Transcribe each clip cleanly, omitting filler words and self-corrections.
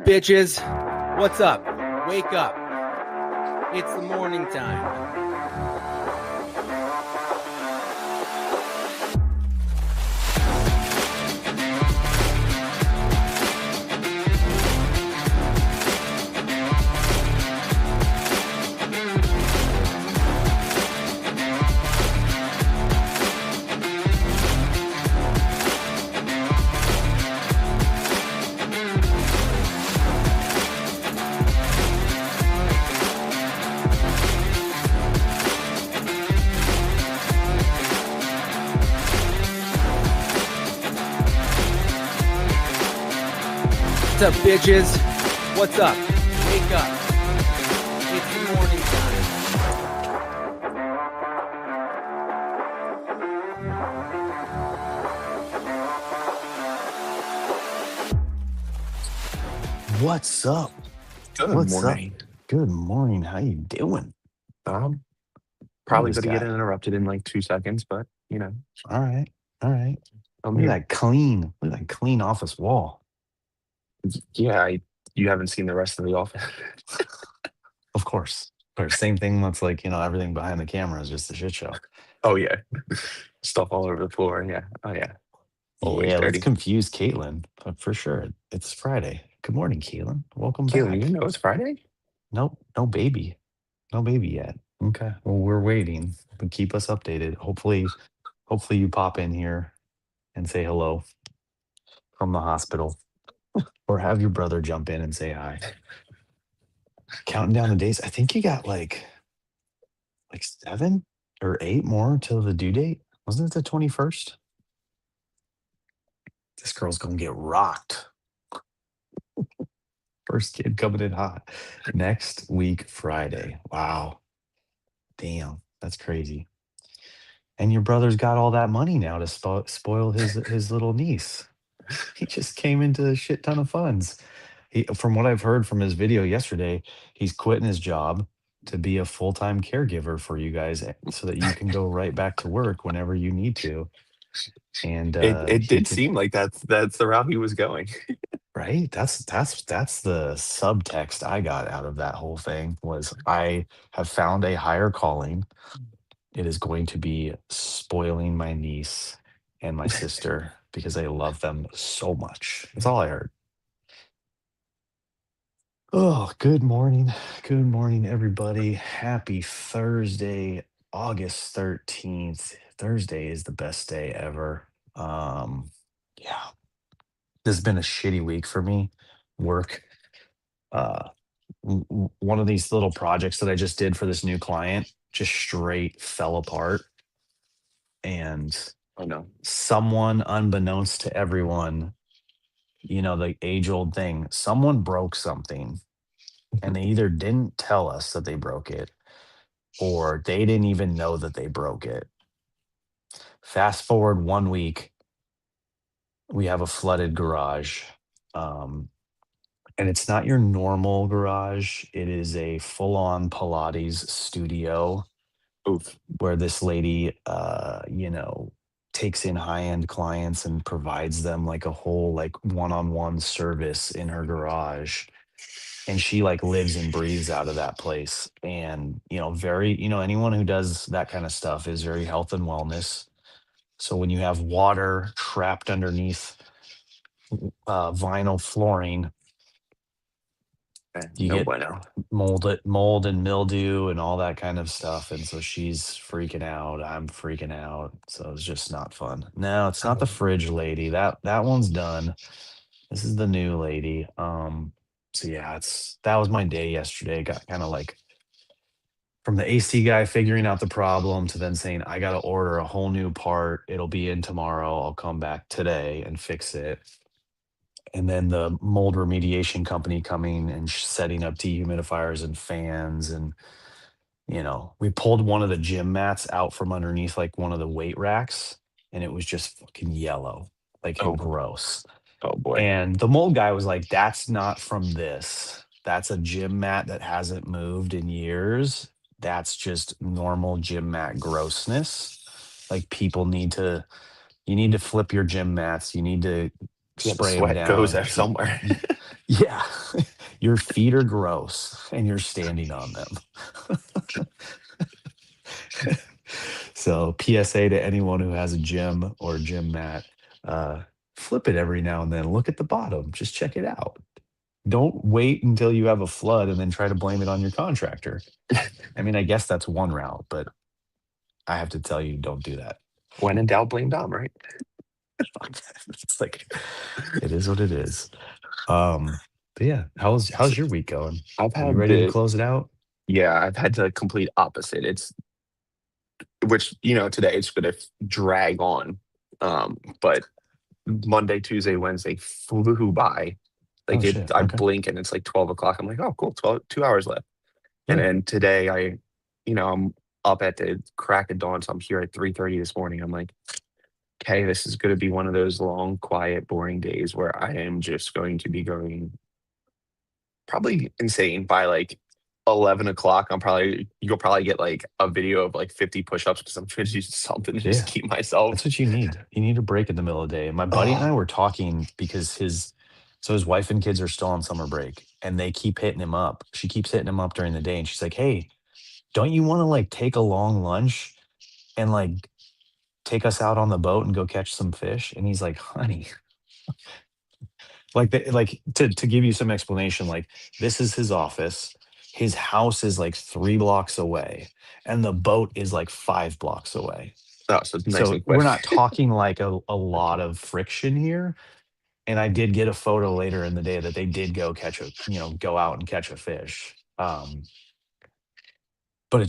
bitches? What's up? Wake up. It's the morning time. What's up, bitches? What's up? Wake up. It's the morning time. What's up? Good morning. Good morning. How you doing? Probably going to get interrupted in like 2 seconds, but you know. All right. I'm Look here. at that clean office wall. Yeah, you haven't seen the rest of the office. Of course. Same thing. That's like, everything behind the camera is just a shit show. Oh yeah, stuff all over the floor. Yeah. Oh yeah. Always Yeah, let's dirty. confuse Caitlin, but for sure. It's Friday. Good morning, Caitlin. Welcome Keelan, back. you know it's Friday. Nope, no baby. No baby yet. Okay. Well, we're waiting, but keep us updated. Hopefully you pop in here and say hello from the hospital. Or have your brother jump in and say hi. Counting down the days. I think you got like 7 or 8 more till the due date. Wasn't it the 21st? This girl's gonna get rocked. First kid coming in hot. Next week, Friday. Wow. Damn, that's crazy. And your brother's got all that money now to spoil his little niece. He just came into a shit ton of funds. From what I've heard from his video yesterday, he's quitting his job to be a full-time caregiver for you guys so that you can go right back to work whenever you need to. And It did seem like that's the route he was going. right. That's the subtext I got out of that whole thing was I have found a higher calling. It is going to be spoiling my niece and my sister because I love them so much. That's all I heard. Oh, good morning. Good morning, everybody. Happy Thursday, August 13th. Thursday is the best day ever. Yeah. This has been a shitty week for me. Work. One of these little projects that I just did for this new client just straight fell apart. And Oh no. someone, unbeknownst to everyone, the age-old thing, someone broke something. And they either didn't tell us that they broke it or they didn't even know that they broke it. Fast forward 1 week, we have a flooded garage. And it's not your normal garage. It is a full-on Pilates studio. Oof. Where this lady, takes in high-end clients and provides them like a whole like one-on-one service in her garage. And she like lives and breathes out of that place. And, anyone who does that kind of stuff is very health and wellness. So when you have water trapped underneath vinyl flooring, you No get bueno. mold and mildew and all that kind of stuff. And so she's freaking out. I'm freaking out. So it's just not fun. No, it's not the fridge lady. That one's done. This is the new lady. So yeah, that was my day yesterday. Got kind of like from the AC guy figuring out the problem to then saying, I got to order a whole new part. It'll be in tomorrow. I'll come back today and fix it. And then the mold remediation company coming and setting up dehumidifiers and fans. And, we pulled one of the gym mats out from underneath like one of the weight racks and it was just fucking yellow, like and gross. Oh boy. And the mold guy was like, that's not from this. That's a gym mat that hasn't moved in years. That's just normal gym mat grossness. Like you need to flip your gym mats. You need to Yeah, the spray them sweat goes down. there somewhere. Yeah. Your feet are gross and you're standing on them. So, PSA to anyone who has a gym or gym mat, uh, flip it every now and then. Look at the bottom. Just check it out. Don't wait until you have a flood and then try to blame it on your contractor. I mean, I guess that's one route, but I have to tell you, don't do that. When in doubt, blame Dom, right? It's like it is what it is. But yeah, how's your week going? I've You had ready to the close it out? Yeah, I've had the complete opposite. It's which today it's gonna drag on. But Monday, Tuesday, Wednesday flew by. Oh Like shit. I Okay. blink and it's like 12 o'clock. I'm like, oh cool, 2 hours left. And Yeah. then today I'm up at the crack of dawn, so I'm here at 3:30 this morning. I'm like, okay, this is gonna be one of those long, quiet, boring days where I am just going to be going probably insane by like 11 o'clock. You'll probably get like a video of like 50 push-ups because I'm trying to do something to just Yeah. keep myself. That's what you need. You need a break in the middle of the day. My buddy and I Oh, were talking because his wife and kids are still on summer break and they keep hitting him up. She keeps hitting him up during the day and she's like, "Hey, don't you want to like take a long lunch and like take us out on the boat and go catch some fish?" And he's like, "Honey, like to give you some explanation, like this is his office. His house is like 3 blocks away, and the boat is like 5 blocks away. oh, so it's nice So and we're quick. not talking like a lot of friction here. And I did get a photo later in the day that they did go out and catch a fish. But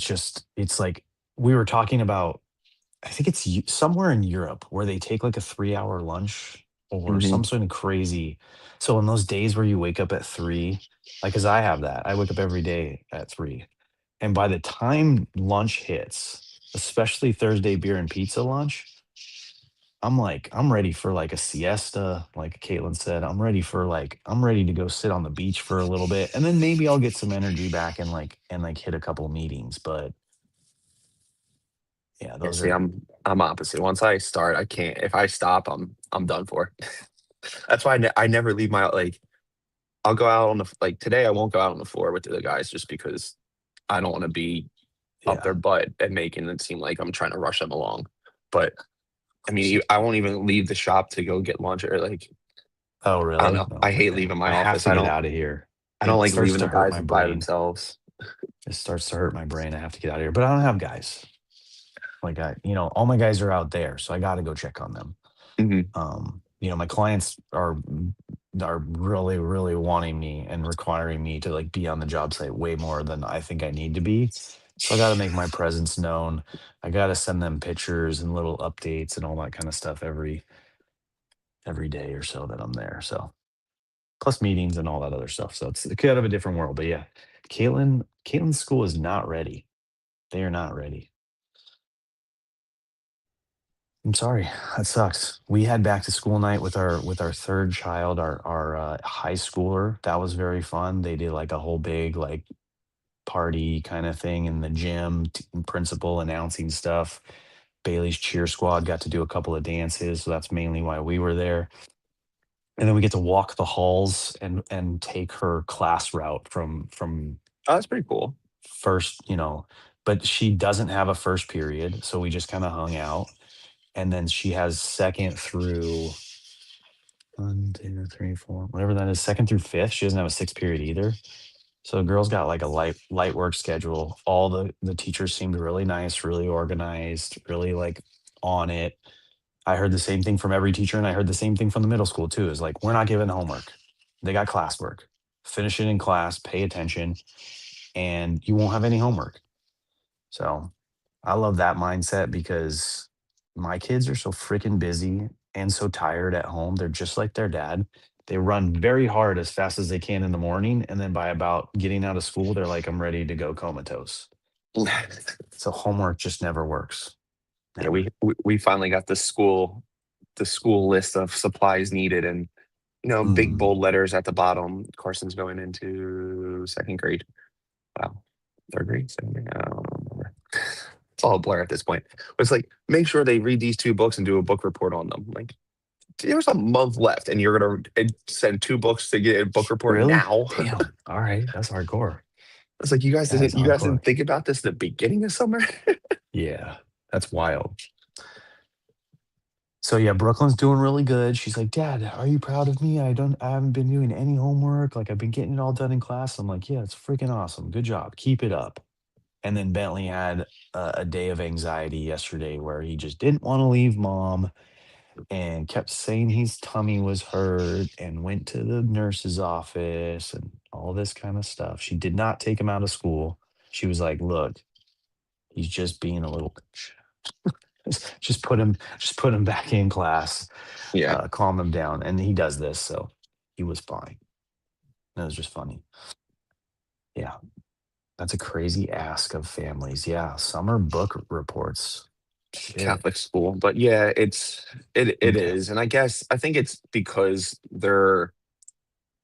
it's like we were talking about I think it's somewhere in Europe where they take like a 3 hour lunch or Hmm. some sort of crazy. So on those days where you wake up at three, like, cause I have that, I wake up every day at three. And by the time lunch hits, especially Thursday beer and pizza lunch, I'm like, I'm ready for like a siesta. Like Caitlin said, I'm ready to go sit on the beach for a little bit. And then maybe I'll get some energy back and hit a couple meetings. But yeah, Yeah, those see, are, I'm opposite. Once I start, I can't. If I stop, I'm done for. That's why I never leave my like. I'll go out on the like today. I won't go out on the floor with the other guys just because I don't want to be up yeah. their butt and making it seem like I'm trying to rush them along. But I mean, See, I won't even leave the shop to go get lunch or like oh, I don't really? know. I hate Okay. leaving my I have office. to get out of here. I don't It like starts leaving to the hurt guys my by brain. themselves. It starts to hurt my brain. I have to get out of here. But I don't have guys. Like all my guys are out there, so I got to go check on them. Hmm. My clients are really, really wanting me and requiring me to like be on the job site way more than I think I need to be. So I got to make my presence known. I got to send them pictures and little updates and all that kind of stuff every day or so that I'm there. So plus meetings and all that other stuff. So it's kind of a different world. But yeah, Caitlin's school is not ready. They are not ready. I'm sorry. That sucks. We had back to school night with our third child, our high schooler. That was very fun. They did like a whole big like party kind of thing in the gym, principal announcing stuff. Bailey's cheer squad got to do a couple of dances, so that's mainly why we were there. And then we get to walk the halls and take her class route from Oh, that's pretty cool. first, but she doesn't have a first period, so we just kind of hung out. And then she has second through one, two, three, four, whatever that is, second through fifth. She doesn't have a sixth period either. So the girl's got like a light work schedule. All the teachers seemed really nice, really organized, really like on it. I heard the same thing from every teacher, and I heard the same thing from the middle school too. Is like, we're not giving homework. They got classwork. Finish it in class, pay attention, and you won't have any homework. So I love that mindset because my kids are so freaking busy and so tired at home. They're just like their dad. They run very hard as fast as they can in the morning. And then by about getting out of school, they're like, I'm ready to go comatose. So homework just never works. Yeah, we Never. we finally got the school list of supplies needed, and big Mm. bold letters at the bottom. Carson's going into second grade. Wow, third grade, second grade. I don't remember. It's all a blur at this point. But it's like make sure they read these two books and do a book report on them. Like there's a month left, and you're gonna send 2 books to get a book report Really? now. Damn. All right. That's hardcore. It's like That is you guys hardcore. didn't think about this in the beginning of summer. Yeah. That's wild. So yeah, Brooklyn's doing really good. She's like, Dad, are you proud of me? I haven't been doing any homework. Like I've been getting it all done in class. I'm like, yeah, it's freaking awesome. Good job. Keep it up. And then Bentley had a day of anxiety yesterday where he just didn't want to leave mom and kept saying his tummy was hurt and went to the nurse's office and all this kind of stuff. She did not take him out of school. She was like, look, he's just being a little bitch. Just put him back in class, Yeah, calm him down. And he does this, so he was fine. That was just funny. Yeah. That's a crazy ask of families. Yeah. Summer book reports. Shit. Catholic school, but yeah, it Okay. is, and I think it's because they're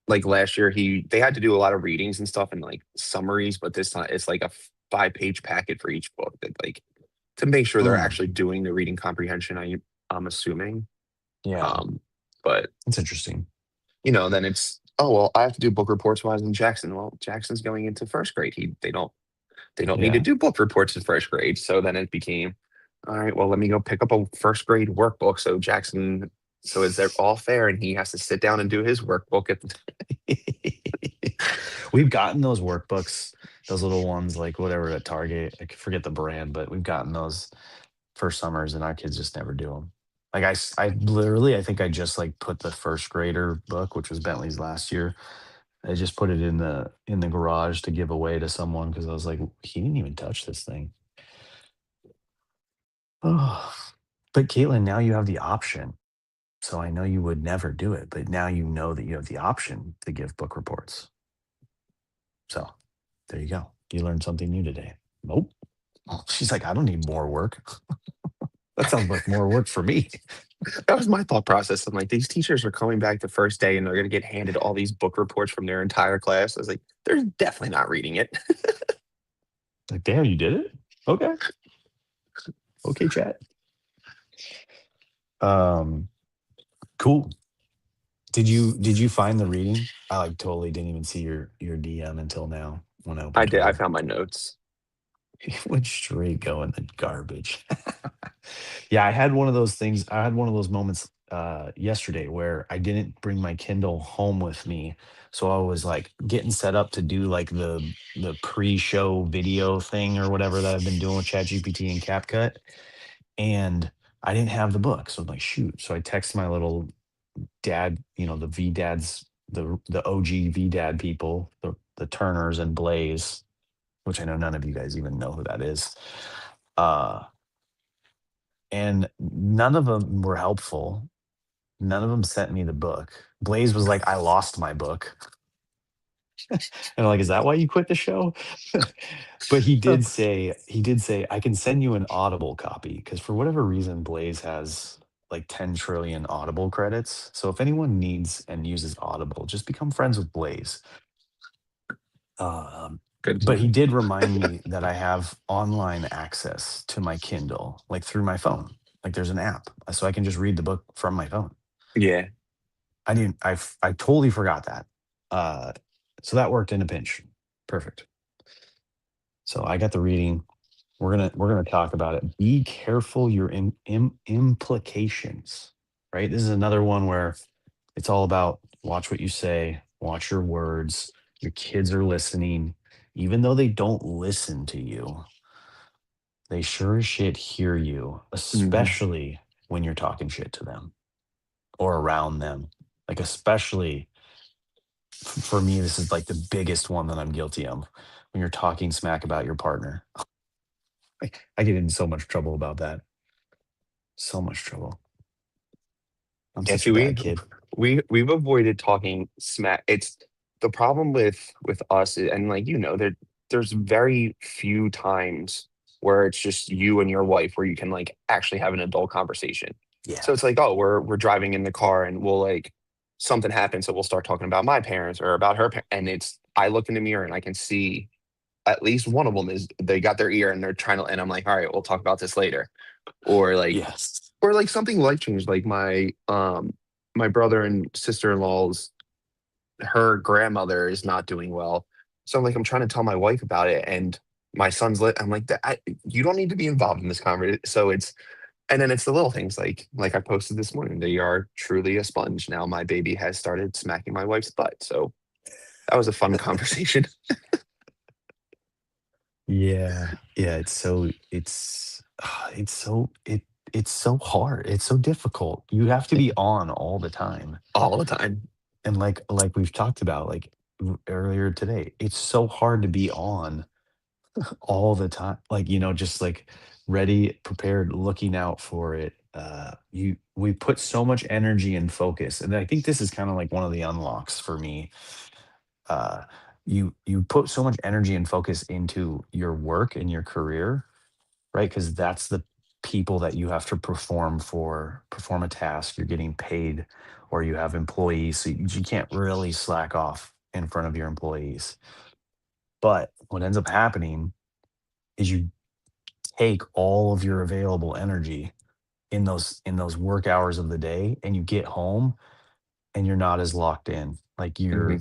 like last year they had to do a lot of readings and stuff and like summaries, but this time it's like a 5-page packet for each book that like to make sure they're Mm, actually doing the reading comprehension. I'm assuming, yeah. um, but That's interesting. then it's, oh well, I have to do book reports while I was in Jackson. Well, Jackson's going into first grade. They don't need to Yeah. do book reports in first grade. So then it became, all right, well, let me go pick up a first grade workbook. So is that all fair? And he has to sit down and do his workbook at the We've gotten those workbooks, those little ones, like whatever at Target. I forget the brand, but we've gotten those for summers, and our kids just never do them. Like I literally, I think I just like put the first grader book, which was Bentley's last year. I just put it in the garage to give away to someone because I was like, he didn't even touch this thing. Oh, but Caitlin, now you have the option. So I know you would never do it, but now you know that you have the option to give book reports. So there you go. You learned something new today. Nope. She's like, I don't need more work. That sounds like more work for me. That was my thought process. I'm like, these teachers are coming back the first day and they're going to get handed all these book reports from their entire class. I was like, they're definitely not reading it. Like, damn, you did it? Okay. Okay, chat. Um, cool. Did you find the reading? I like totally didn't even see your DM until now when I I opened did. I Twitter. found my notes. It went straight go in the garbage. Yeah, I had one of those things. I had one of those moments yesterday where I didn't bring my Kindle home with me. So I was like getting set up to do like the pre-show video thing or whatever that I've been doing with ChatGPT and CapCut. And I didn't have the book. So I'm like, shoot. So I text my little dad, the V dads, the OG V dad people, the Turners and Blaze, which I know none of you guys even know who that is. Uh, and none of them were helpful. None of them sent me the book. Blaze was like, I lost my book. And I'm like, is that why you quit the show? But he did say, I can send you an Audible copy because for whatever reason, Blaze has like 10 trillion Audible credits. So if anyone needs and uses Audible, just become friends with Blaze. Um, Good to but he know. did remind me that I have online access to my Kindle, like through my phone. Like there's an app, so I can just read the book from my phone. Yeah. I didn't. I totally forgot that. Uh, so that worked in a pinch. Perfect. So I got the reading. We're gonna talk about it. Be careful your implications. Right. This is another one where it's all about watch what you say, watch your words. Your kids are listening, even though they don't listen to you. They sure as shit hear you, Hmm. especially when you're talking shit to them or around them. Like especially for me, this is like the biggest one that I'm guilty of when you're talking smack about your partner. I get in so much trouble about that. So much trouble. I'm Yeah. such a See, bad kid. we've avoided talking smack. It's the problem with us, and like there's very few times where it's just you and your wife where you can like actually have an adult conversation. Yeah. So it's like, oh, we're driving in the car and we'll like something happens, so we'll start talking about my parents or about and it's I look in the mirror and I can see at least one of them is they got their ear and they're trying to, and I'm like, all right, we'll talk about this later, or like Yes. something life changed, like my my brother and sister-in-law's, her grandmother is not doing well. So I'm like, I'm trying to tell my wife about it, and my son's lit. I'm like, you don't need to be involved in this conversation. So it's, and then it's the little things like I posted this morning. They are truly a sponge. Now my baby has started smacking my wife's butt. So that was a fun conversation. Yeah. Yeah, it's so hard. It's so difficult. You have to be on all the time. All the time. And like we've talked about earlier today, it's so hard to be on all the time. Like, just like ready, prepared, looking out for it. We put so much energy and focus. And I think this is kind of like one of the unlocks for me. Uh you put so much energy and focus into your work and your career, right? Because that's the people that you have to perform a task. You're getting paid, or you have employees, so you can't really slack off in front of your employees. But what ends up happening is you take all of your available energy in those work hours of the day, and you get home and you're not as locked in. Like Hmm.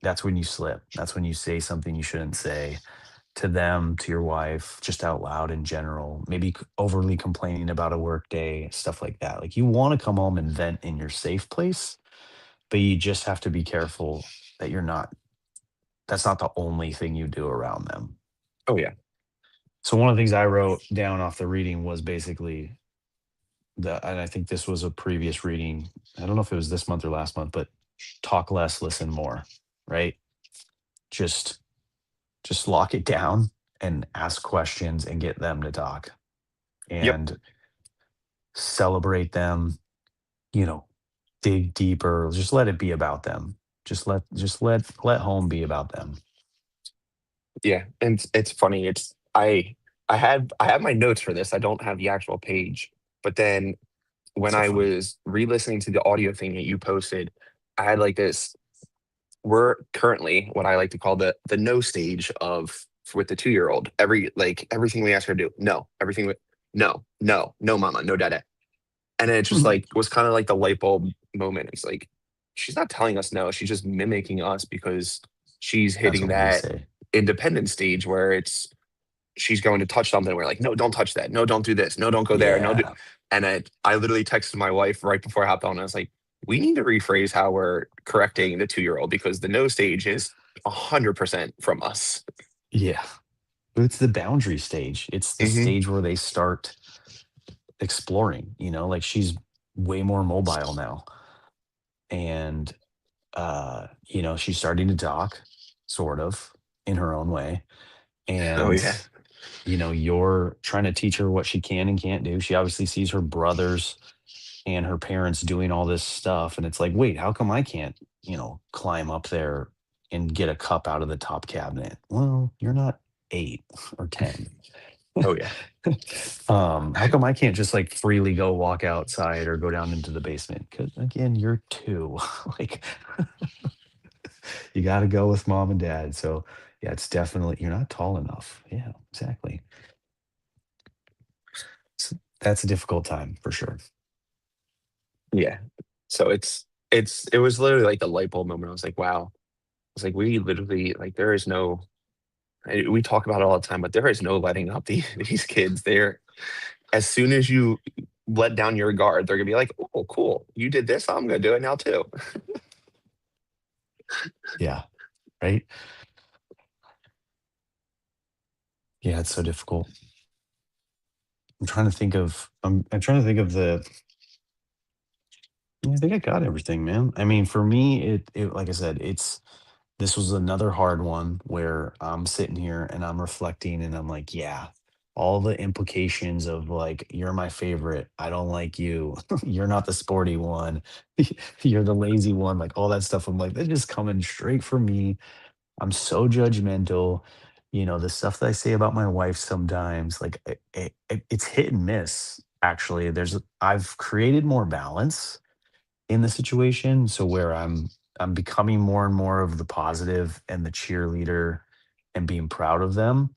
that's when you slip. That's when you say something you shouldn't say to them, to your wife, just out loud in general, maybe overly complaining about a work day, stuff like that. Like, you want to come home and vent in your safe place, but you just have to be careful that that's not the only thing you do around them. Oh yeah. So one of the things I wrote down off the reading was basically and I think this was a previous reading. I don't know if it was this month or last month, but talk less, listen more, right? Just just lock it down and ask questions and get them to talk, Yep. and celebrate them, you know, dig deeper, just let it be about them. Just let home be about them. Yeah. And it's funny. I have my notes for this. I don't have the actual page. But then when So I funny. was re-listening to the audio thing that you posted, I had like this, we're currently what I like to call the no stage of with the 2-year old. Everything we ask her to do, no. Everything no, no, no mama, no dada. And then it just like was kind of like the light bulb moment. It's like she's not telling us no, she's just mimicking us because she's That's hitting what we that say. independent stage where it's she's going to touch something. We're like, no, don't touch that. No, don't do this. No, don't go there. No, do. Yeah. And I literally texted my wife right before I hopped on. I was like, we need to rephrase how we're correcting the 2-year old because the no stage is 100% from us. Yeah. But it's the boundary stage. It's the Hmm. stage where they start exploring, like she's way more mobile now. And she's starting to talk, sort of, in her own way. Oh And yeah. you're trying to teach her what she can and can't do. She obviously sees her brothers and her parents doing all this stuff, and it's like, wait, how come I can't, climb up there and get a cup out of the top cabinet? Well, you're not 8 or 10. Oh yeah. How come I can't just like freely go walk outside or go down into the basement? Because again, you're 2. Like, you got to go with mom and dad. So yeah, it's definitely, you're not tall enough. Yeah, exactly. That's a difficult time for sure. Yeah. So it was literally like the light bulb moment. I was like, wow. I was like, we literally like there is no. We talk about it all the time, but there is no letting up these kids. They're as soon as you let down your guard, they're gonna be like, "Oh, cool, you did this. I'm gonna do it now too." Yeah. Right. Yeah, it's so difficult. I'm trying to think of I think I got everything, man. I mean, for me, it like I said, this was another hard one where I'm sitting here and I'm reflecting and I'm like, yeah, all the implications of like, you're my favorite. I don't like you. You're not the sporty one. You're the lazy one. Like, all that stuff. I'm like, they're just coming straight from me. I'm so judgmental. The stuff that I say about my wife sometimes, like, it's hit and miss. Actually, I've created more balance in the situation, so where I'm becoming more and more of the positive and the cheerleader and being proud of them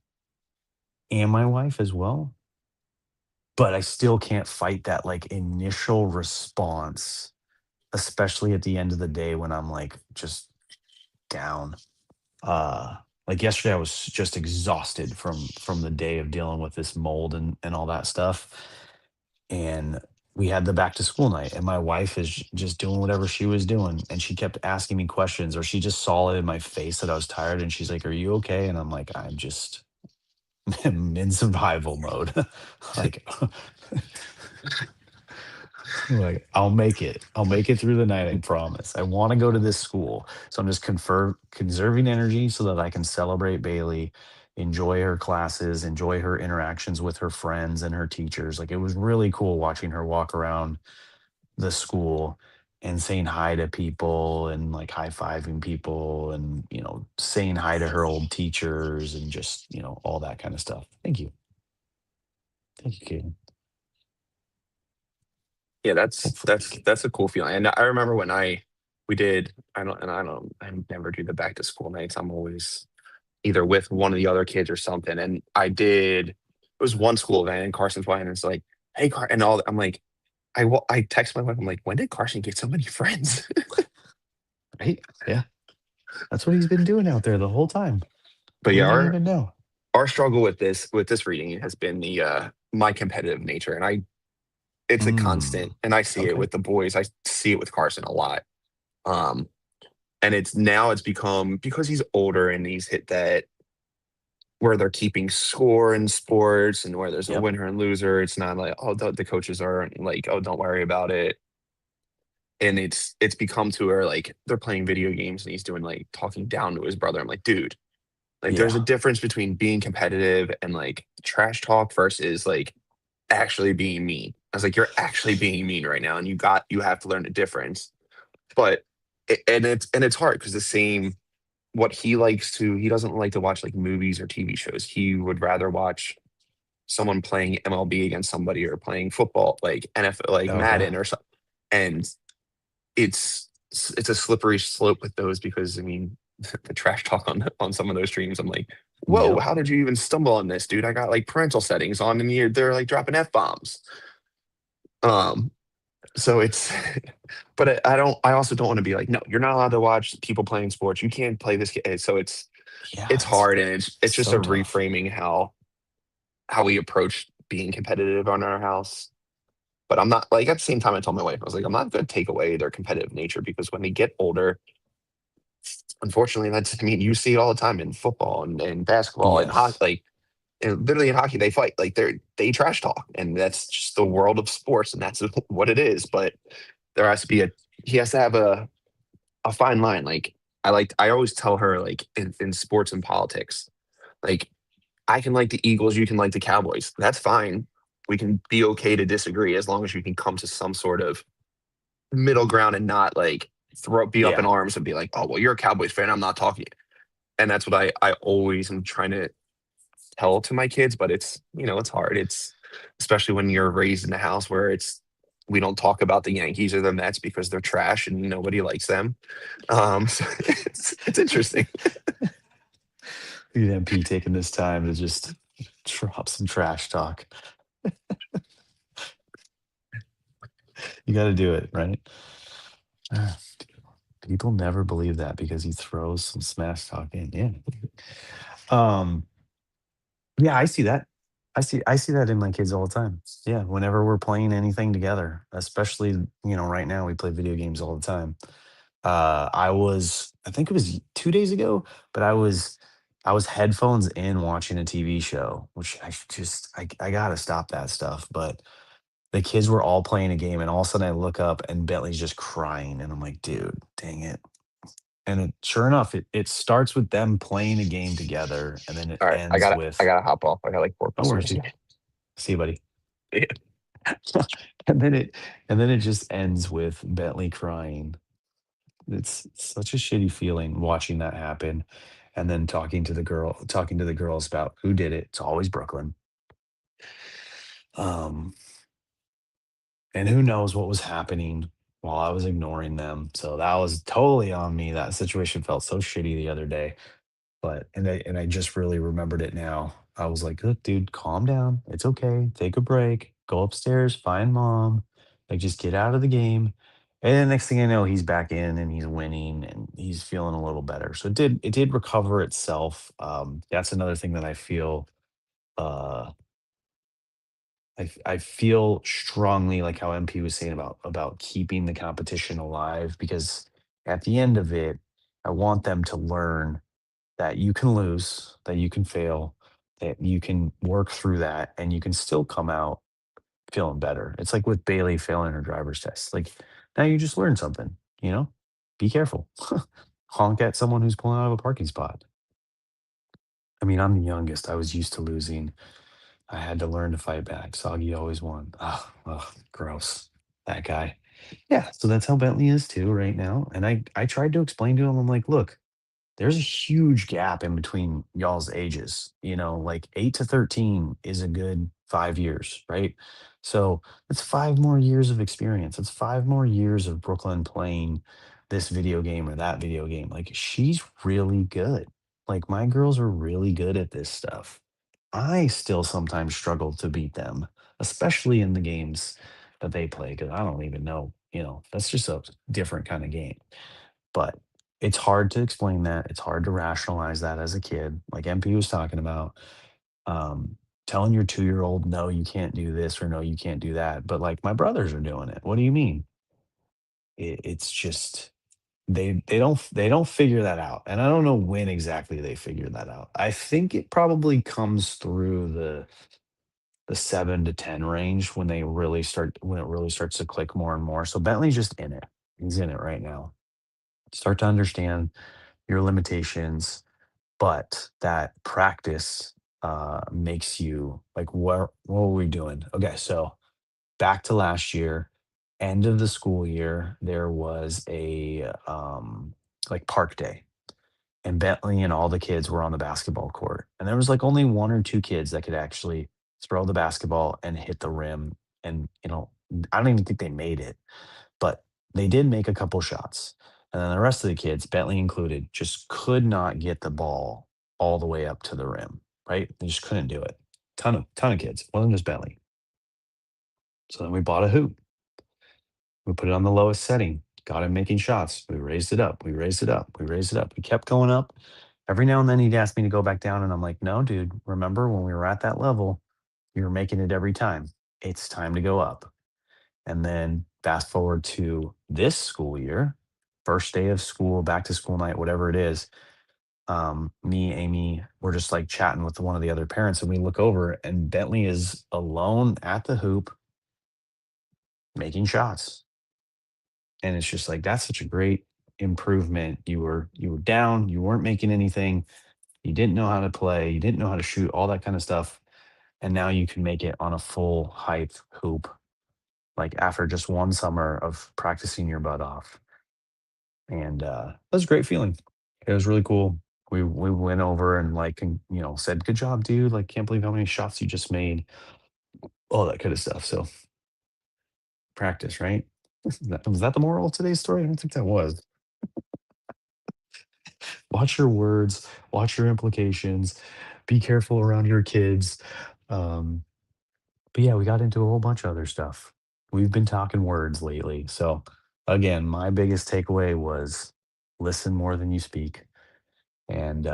and my wife as well. But I still can't fight that like initial response especially at the end of the day when I'm like just down. Uh like yesterday I was just exhausted from the day of dealing with this mold and all that stuff. And we had the back to school night and my wife is just doing whatever she was doing and she kept asking me questions or she just saw it in my face that I was tired and she's like, "Are you okay?" And I'm like, "I'm just in survival mode." like like, "I'll make it. I'll make it through the night, I promise. I wanna go to this school." So I'm just conserving energy so that I can celebrate Bailey, enjoy her classes, enjoy her interactions with her friends and her teachers. Like, it was really cool watching her walk around the school and saying hi to people and, like, high-fiving people and, saying hi to her old teachers and just, all that kinda stuff. Thank you. Thank you, Kaden. Yeah, that's Hopefully we that's can. that's a cool feeling. And I remember when we did I never do the back to school nights. I'm always either with one of the other kids or something. And it was one school event and Carson's wife and it's like, hey and all I'm like, I text my wife, I'm like, when did Carson get so many friends? Right? Yeah. That's what he's been doing out there the whole time. But We yeah, didn't even know. our struggle with this reading has been the my competitive nature. And it's a Mm, constant and I see it okay. with the boys. I see it with Carson a lot. Um and it's become because he's older and he's hit that where they're keeping score in sports and where there's a Yep. winner and loser. It's not like, oh, the coaches aren't like, oh, don't worry about it. And it's become to where like they're playing video games and he's doing like talking down to his brother. I'm like, dude, like there's a Yeah. difference between being competitive and like trash talk versus like actually being mean. I was like, you're actually being mean right now, and you have to learn the difference. But and it's hard because the same what he doesn't like to watch like movies or TV shows. He would rather watch someone playing MLB against somebody or playing football like NFL like Okay. Madden or something. And it's a slippery slope with those because I mean the trash talk on some of those streams. I'm like, whoa, Yep. how did you even stumble on this, dude? I got like parental settings on and they're like dropping F bombs. Um, so it's but I also don't want to be like, no, you're not allowed to watch people playing sports. You can't play this. So it's Yeah. It's hard and it's just a so tough. reframing how we approach being competitive on our house. But I'm not like at the same time I told my wife, I was like, I'm not gonna take away their competitive nature because when they get older, unfortunately that's I mean, you see it all the time in football and basketball and hockey, Yes. like and literally in hockey they fight. Like they trash talk and that's just the world of sports and that's what it is. But there has to be a he has to have a fine line. I always tell her like in sports and politics, like I can like the Eagles, you can like the Cowboys. That's fine. We can be okay to disagree as long as you can come to some sort of middle ground and not like be up in Yeah. arms and be like, oh well, you're a Cowboys fan. I'm not talking. And that's what I always am trying to tell to my kids, but it's hard. It's especially when you're raised in a house where we don't talk about the Yankees or the Mets because they're trash and nobody likes them. So it's interesting. Look at MP taking this time to just drop some trash talk. You got to do it, right? Ah, people never believe that because he throws some smash talk in. Yeah. Um, yeah, I see that. I see that in my kids all the time. Yeah, whenever we're playing anything together, especially, right now we play video games all the time. I think it was 2 days ago, but I was headphones in watching a TV show, which I gotta stop that stuff, but the kids were all playing a game, and all of a sudden I look up and Bentley's just crying, and I'm like, "Dude, dang it." And sure enough, it starts with them playing a game together, and then it All right, ends I with, gotta hop off. I got like four "No worries, customers. dude. See you, buddy." Yeah. And then it just ends with Bentley crying. It's such a shitty feeling watching that happen, and then talking to the girls about who did it. It's always Brooklyn. Um, and who knows what was happening while I was ignoring them. So that was totally on me. That situation felt so shitty the other day. But and I just really remembered it now. I was like, "Look, dude, calm down. It's okay. Take a break. Go upstairs, find mom. Like just get out of the game And then next thing I know, he's back in and he's winning and he's feeling a little better. So it did recover itself. That's another thing that I feel uh I feel strongly like how MP was saying about keeping the competition alive, because at the end of it, I want them to learn that you can lose, that you can fail, that you can work through that, and you can still come out feeling better. It's like with Bailey failing her driver's test. Like, now you just learned something, you know? Be careful. Honk at someone who's pulling out of a parking spot. I mean, I'm the youngest. I was used to losing. I had to learn to fight back. Soggy always won. Ugh, gross. That guy. Yeah, so that's how Bentley is too right now. And I tried to explain to him, I'm like, look, there's a huge gap in between y'all's ages. Like 8 to 13 is a good 5 years, right? So it's 5 more years of experience. It's 5 more years of Brooklyn playing this video game or that video game. Like, she's really good. Like, my girls are really good at this stuff. I still sometimes struggle to beat them, especially in the games that they play, because I don't even know, that's just a different kind of game. But it's hard to explain that. It's hard to rationalize that as a kid, like MP was talking about. Um, Telling your 2-year-old, no, you can't do this or no, you can't do that. But like, my brothers are doing it. What do you mean? It's just they don't figure that out. And I don't know when exactly they figure that out. I think it probably comes through the 7 to 10 range when it really starts to click more and more. So Bentley's just in it. He's in it right now. Start to understand your limitations, but that practice makes you like, what were we doing? Okay, so back to last year, end of the school year, there was a like park day, and Bentley and all the kids were on the basketball court, and there was like only one or two kids that could actually throw the basketball and hit the rim, and I don't even think they made it, but they did make a couple shots. And then the rest of the kids, Bentley included, just could not get the ball all the way up to the rim, right? They just couldn't do it. Ton of kids. Wasn't just Bentley. So then we bought a hoop. We put it on the lowest setting, got him making shots. We raised it up. We raised it up. We raised it up. We kept going up. Every now and then he'd ask me to go back down. And I'm like, no, dude, remember when we were at that level, you were making it every time. It's time to go up. And then fast forward to this school year, first day of school, back to school night, whatever it is. Me, Amy, we're just like chatting with one of the other parents, and we look over, and Bentley is alone at the hoop making shots. And it's just like, that's such a great improvement. You were down, you weren't making anything, you didn't know how to play, you didn't know how to shoot, all that kind of stuff. And now you can make it on a full height hoop, like after just one summer of practicing your butt off. And it was a great feeling. It was really cool. We went over and like said, "Good job, dude! Like, can't believe how many shots you just made." All that kind of stuff. So practice, right? Was that the moral of today's story? I don't think that was. Watch your words. Watch your implications. Be careful around your kids. Um, but yeah, we got into a whole bunch of other stuff. We've been talking words lately. So again, my biggest takeaway was listen more than you speak, and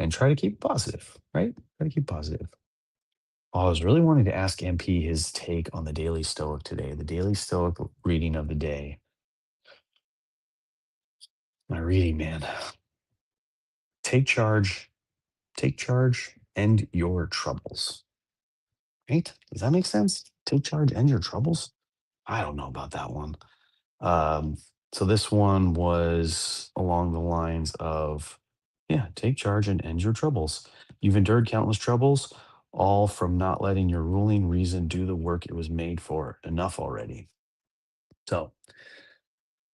try to keep positive, right? Try to keep positive. Oh, I was really wanting to ask MP his take on the Daily Stoic today, the Daily Stoic reading of the day. My reading, man. Take charge, take charge, end your troubles. Right? Does that make sense? Take charge, end your troubles. I don't know about that one. Um, so this one was along the lines of, yeah, take charge and end your troubles. You've endured countless troubles, all from not letting your ruling reason do the work it was made for. Enough already. So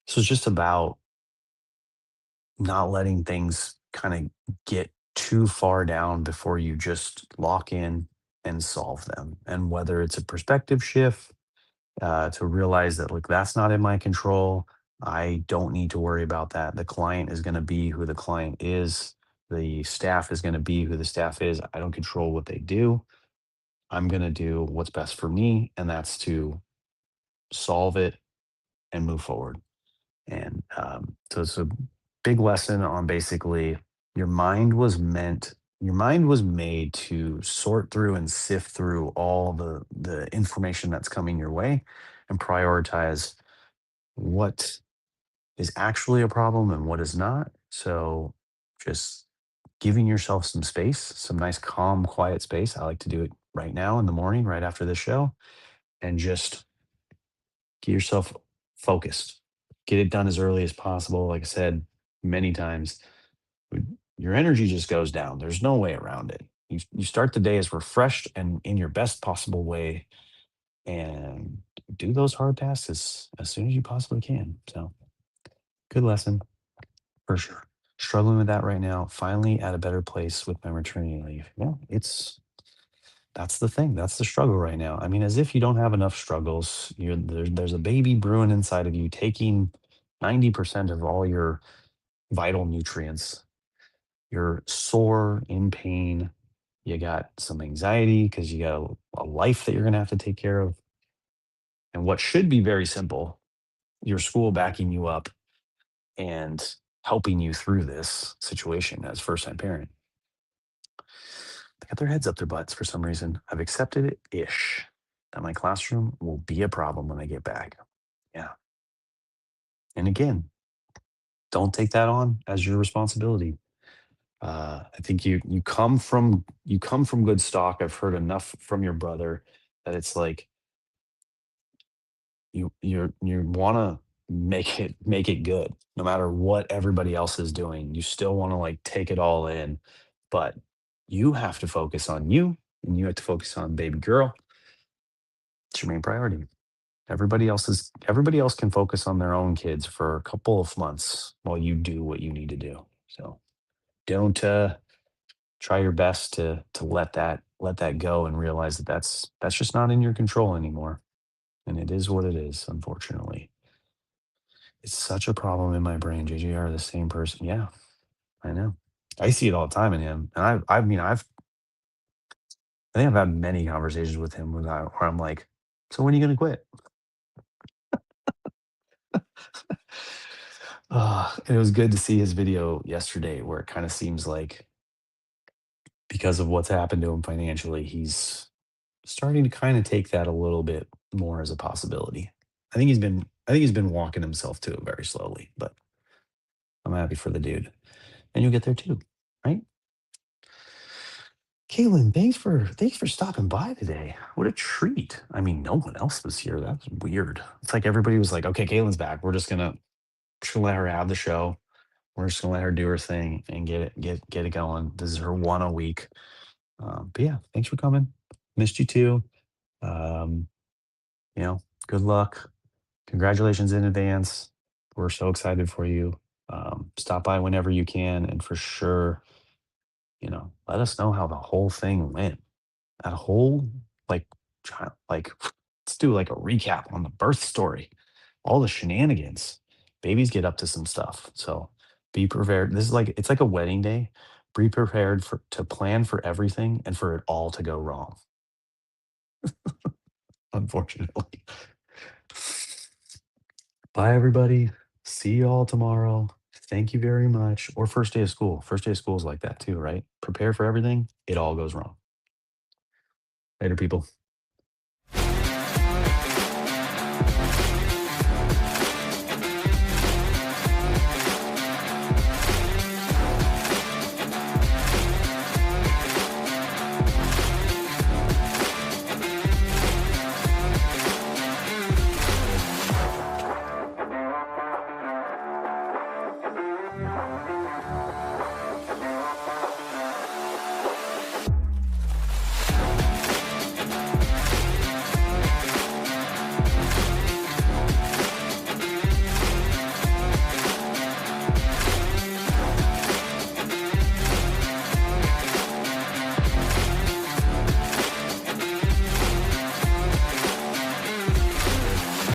it's just about not letting things kind of get too far down before you just lock in and solve them. And whether it's a perspective shift, to realize that, look, that's not in my control. I don't need to worry about that. The client is going to be who the client is. The staff is going to be who the staff is. I don't control what they do. I'm going to do what's best for me, and that's to solve it and move forward. And so it's a big lesson on basically your mind was meant, your mind was made to sort through and sift through all the information that's coming your way and prioritize what is actually a problem and what is not. So just giving yourself some space, some nice, calm, quiet space. I like to do it right now in the morning, right after the show, and just get yourself focused. Get it done as early as possible. Like I said many times, your energy just goes down. There's no way around it. You start the day as refreshed and in your best possible way, and do those hard tasks as soon as you possibly can. So, good lesson for sure. Struggling with that right now. Finally, at a better place with my maternity leave. Yeah, that's the thing. That's the struggle right now. I mean, as if you don't have enough struggles. There's a baby brewing inside of you, taking 90% of all your vital nutrients. You're sore, in pain. You got some anxiety because you got a life that you're going to have to take care of. And what should be very simple, your school backing you up and helping you through this situation as first time parent. They got their heads up their butts for some reason. I've accepted it ish that my classroom will be a problem when I get back. Yeah. And again, don't take that on as your responsibility. I think you come from good stock. I've heard enough from your brother that it's like you want to make it good no matter what everybody else is doing. You still want to like take it all in, but you have to focus on you and you have to focus on baby girl. It's your main priority. Everybody else can focus on their own kids for a couple of months while you do what you need to do. So don't try your best to let that go and realize that that's just not in your control anymore. And it is what it is, unfortunately. It's such a problem in my brain. JJR, the same person. Yeah, I know. I see it all the time in him. And I think I've had many conversations with him where I'm like, so when are you gonna quit? And it was good to see his video yesterday where it kind of seems like because of what's happened to him financially, he's starting to kind of take that a little bit more as a possibility. I think he's been walking himself to it very slowly, but I'm happy for the dude. And you'll get there too, right? Caitlin, thanks for stopping by today. What a treat. I mean, no one else was here. That's weird. It's like everybody was like, okay, Caitlin's back. We're just gonna let her have the show. We're just gonna let her do her thing and get it going. This is her one a week. But yeah, thanks for coming. Missed you too. Um, good luck. Congratulations in advance. We're so excited for you. Stop by whenever you can, and for sure, let us know how the whole thing went. That whole like, like, let's do like a recap on the birth story, all the shenanigans. Babies get up to some stuff, so be prepared. This is like it's like a wedding day. Be prepared to plan for everything and for it all to go wrong. Unfortunately. Bye, everybody. See you all tomorrow. Thank you very much. Or first day of school. First day of school is like that too, right? Prepare for everything. It all goes wrong. Later, people.